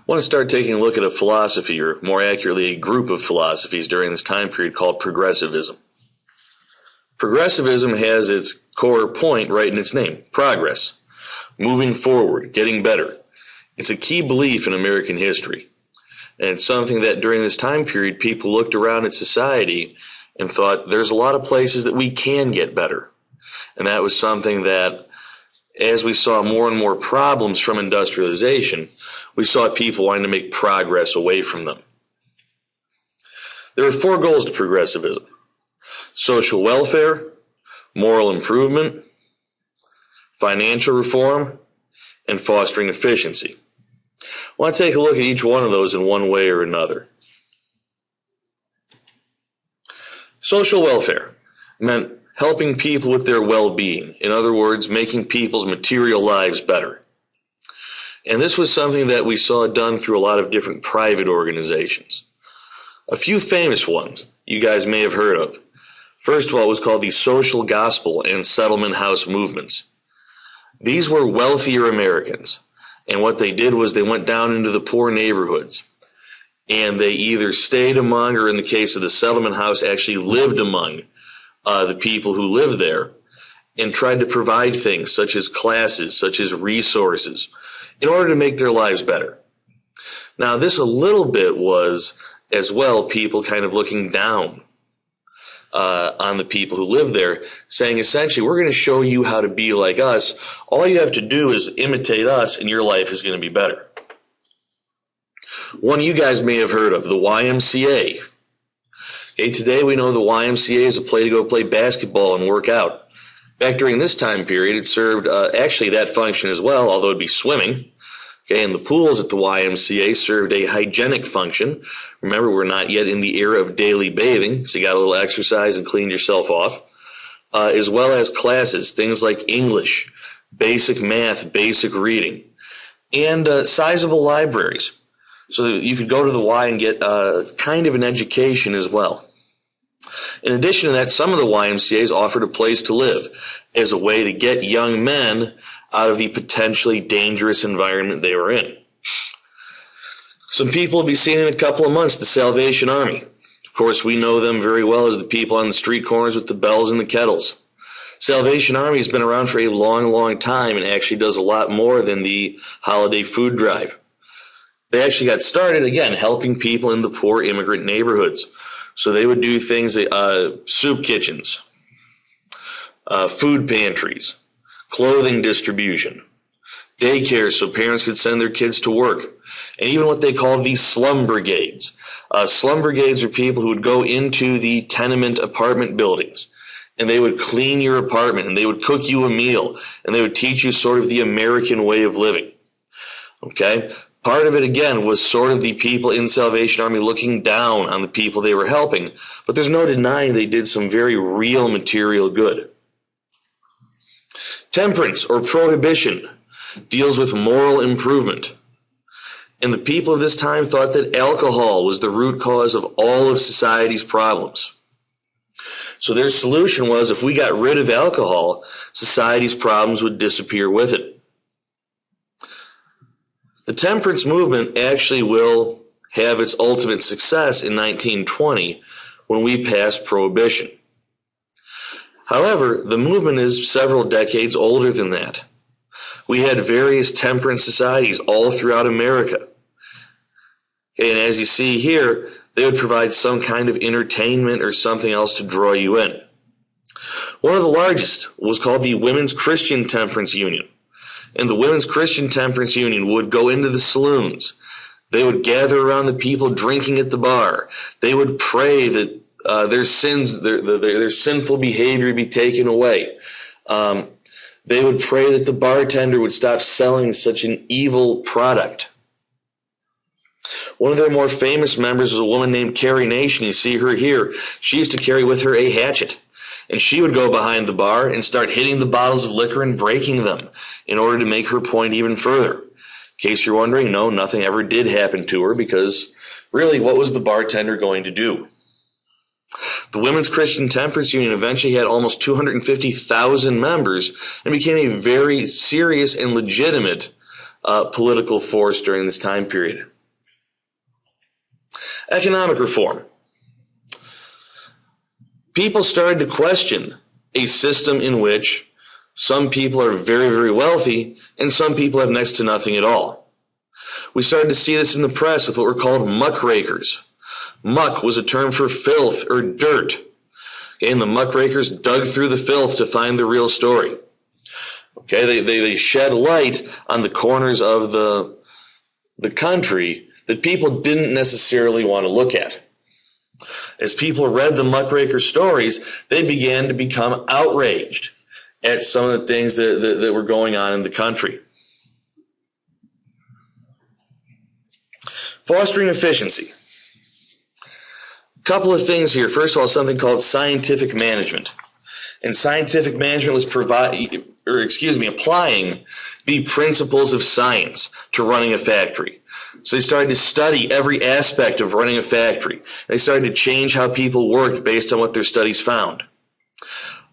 want to start taking a look at a philosophy, or more accurately, a group of philosophies during this time period called Progressivism. Progressivism has its core point right in its name: progress, moving forward, getting better. It's a key belief in American history, and it's something that during this time period people looked around at society and thought there's a lot of places that we can get better. And that was something that, as we saw more and more problems from industrialization, we saw people wanting to make progress away from them. There are 4 goals to progressivism: social welfare, moral improvement, financial reform, and fostering efficiency. I want to take a look at each one of those in one way or another. Social welfare meant helping people with their well-being. In other words, making people's material lives better. And this was something that we saw done through a lot of different private organizations. A few famous ones you guys may have heard of. First of all, it was called the social gospel and settlement house movements. These were wealthier Americans, and what they did was they went down into the poor neighborhoods, and they either stayed among, or in the case of the settlement house, actually lived among the people who lived there, and tried to provide things such as classes, such as resources, in order to make their lives better. Now, this a little bit was, as well, people kind of looking down on the people who live there, saying essentially, we're going to show you how to be like us. All you have to do is imitate us, and your life is going to be better. One you guys may have heard of, the YMCA. Okay, today we know the YMCA is a place to go play basketball and work out. Back during this time period, it served actually that function as well, although it'd be swimming. Okay, and the pools at the YMCA served a hygienic function. Remember, we're not yet in the era of daily bathing, so you got a little exercise and cleaned yourself off. As well as classes, things like English, basic math, basic reading, and sizable libraries. So you could go to the Y and get kind of an education as well. In addition to that, some of the YMCAs offered a place to live as a way to get young men out of the potentially dangerous environment they were in. Some people will be seen in a couple of months, the Salvation Army. Of course, we know them very well as the people on the street corners with the bells and the kettles. Salvation Army has been around for a long, long time and actually does a lot more than the holiday food drive. They actually got started, again, helping people in the poor immigrant neighborhoods. So they would do things, soup kitchens, food pantries, clothing distribution, daycare so parents could send their kids to work, and even what they called the slum brigades. Slum brigades are people who would go into the tenement apartment buildings, and they would clean your apartment, and they would cook you a meal, and they would teach you sort of the American way of living. Okay? Part of it, again, was sort of the people in Salvation Army looking down on the people they were helping, but there's no denying they did some very real material good. Temperance, or prohibition, deals with moral improvement. And the people of this time thought that alcohol was the root cause of all of society's problems. So their solution was, if we got rid of alcohol, society's problems would disappear with it. The temperance movement actually will have its ultimate success in 1920 when we pass prohibition. However, the movement is several decades older than that. We had various temperance societies all throughout America. And as you see here, they would provide some kind of entertainment or something else to draw you in. One of the largest was called the Women's Christian Temperance Union. And the Women's Christian Temperance Union would go into the saloons. They would gather around the people drinking at the bar. They would pray that their sins, their sinful behavior would be taken away. They would pray that the bartender would stop selling such an evil product. One of their more famous members was a woman named Carrie Nation. You see her here. She used to carry with her a hatchet. And she would go behind the bar and start hitting the bottles of liquor and breaking them in order to make her point even further. In case you're wondering, no, nothing ever did happen to her, because really, what was the bartender going to do? The Women's Christian Temperance Union eventually had almost 250,000 members and became a very serious and legitimate political force during this time period. Economic reform. People started to question a system in which some people are very, very wealthy and some people have next to nothing at all. We started to see this in the press with what were called muckrakers. Muck was a term for filth or dirt. Okay, and the muckrakers dug through the filth to find the real story. Okay, they shed light on the corners of the country that people didn't necessarily want to look at. As people read the muckraker stories, they began to become outraged at some of the things that were going on in the country. Fostering efficiency. A couple of things here. First of all, something called scientific management. And scientific management was applying the principles of science to running a factory. So they started to study every aspect of running a factory. They started to change how people worked based on what their studies found.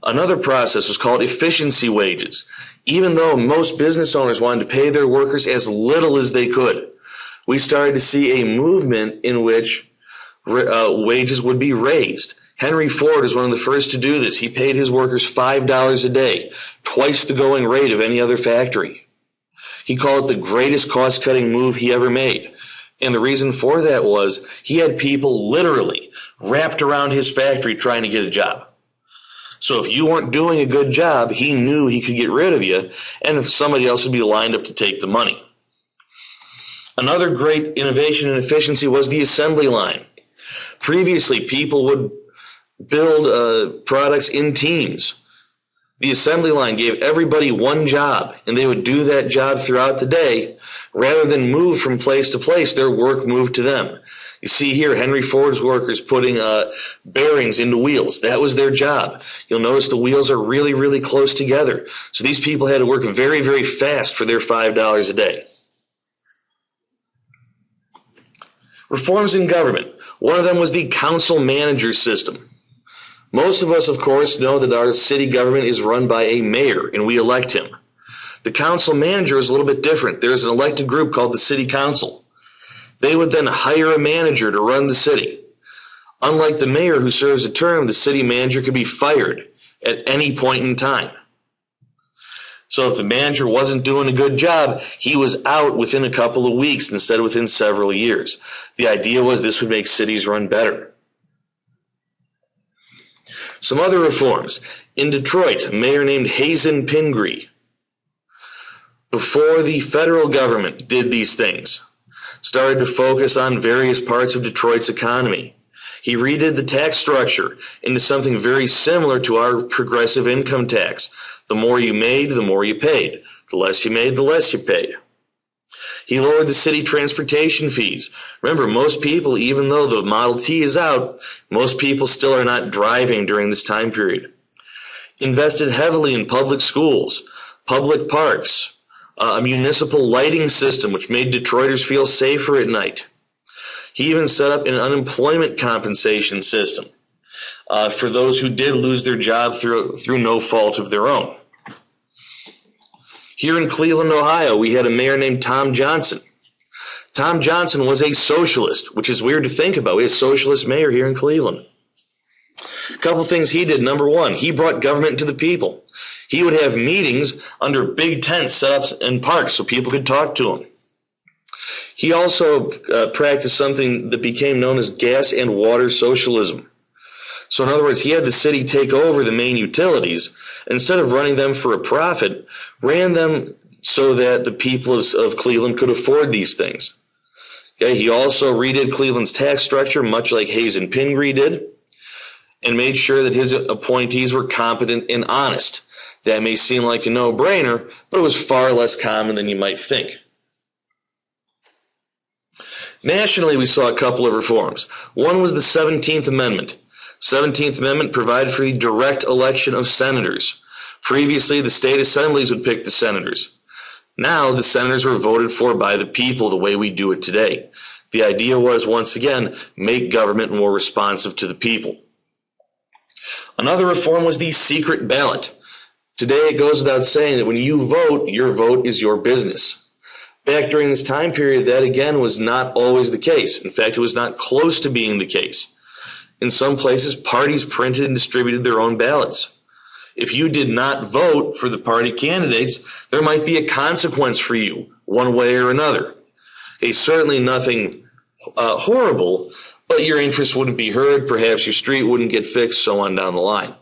Another process was called efficiency wages. Even though most business owners wanted to pay their workers as little as they could, we started to see a movement in which wages would be raised. Henry Ford was one of the first to do this. He paid his workers $5 a day, twice the going rate of any other factory. He called it the greatest cost-cutting move he ever made. And the reason for that was he had people literally wrapped around his factory trying to get a job. So if you weren't doing a good job, he knew he could get rid of you, and if somebody else would be lined up to take the money. Another great innovation and efficiency was the assembly line. Previously, people would build products in teams. The assembly line gave everybody one job, and they would do that job throughout the day. Rather than move from place to place, their work moved to them. You see here, Henry Ford's workers putting bearings into wheels. That was their job. You'll notice the wheels are really, really close together. So these people had to work very, very fast for their $5 a day. Reforms in government. One of them was the council manager system. Most of us, of course, know that our city government is run by a mayor, and we elect him. The council manager is a little bit different. There's an elected group called the city council. They would then hire a manager to run the city. Unlike the mayor who serves a term, the city manager could be fired at any point in time. So if the manager wasn't doing a good job, he was out within a couple of weeks instead of within several years. The idea was this would make cities run better. Some other reforms. In Detroit, a mayor named Hazen Pingree, before the federal government did these things, started to focus on various parts of Detroit's economy. He redid the tax structure into something very similar to our progressive income tax. The more you made, the more you paid. The less you made, the less you paid. He lowered the city transportation fees. Remember, most people, even though the Model T is out, most people still are not driving during this time period. Invested heavily in public schools, public parks, a municipal lighting system which made Detroiters feel safer at night. He even set up an unemployment compensation system for those who did lose their job through no fault of their own. Here in Cleveland, Ohio, we had a mayor named Tom Johnson. Tom Johnson was a socialist, which is weird to think about. We had a socialist mayor here in Cleveland. A couple things he did. Number one, he brought government to the people. He would have meetings under big tents set up in parks so people could talk to him. He also practiced something that became known as gas and water socialism. So in other words, he had the city take over the main utilities. Instead of running them for a profit, ran them so that the people of Cleveland could afford these things. Okay, he also redid Cleveland's tax structure, much like Hazen Pingree did, and made sure that his appointees were competent and honest. That may seem like a no-brainer, but it was far less common than you might think. Nationally, we saw a couple of reforms. One was the 17th Amendment. 17th Amendment provided for the direct election of senators. Previously, the state assemblies would pick the senators. Now, the senators were voted for by the people the way we do it today. The idea was, once again, make government more responsive to the people. Another reform was the secret ballot. Today, it goes without saying that when you vote, your vote is your business. Back during this time period, that again was not always the case. In fact, it was not close to being the case. In some places, parties printed and distributed their own ballots. If you did not vote for the party candidates, there might be a consequence for you, one way or another. Certainly nothing horrible, but your interests wouldn't be heard, perhaps your street wouldn't get fixed, so on down the line.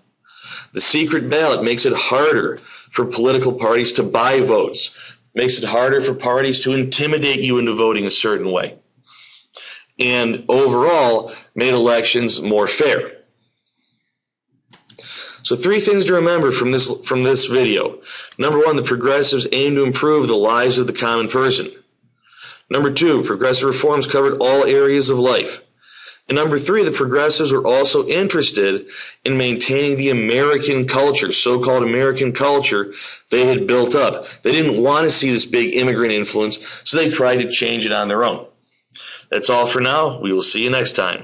The secret ballot makes it harder for political parties to buy votes, makes it harder for parties to intimidate you into voting a certain way, and overall made elections more fair. So 3 things to remember from this video. Number 1, the progressives aim to improve the lives of the common person. Number 2, progressive reforms covered all areas of life. And number 3, the progressives were also interested in maintaining the American culture, so-called American culture they had built up. They didn't want to see this big immigrant influence, so they tried to change it on their own. That's all for now. We will see you next time.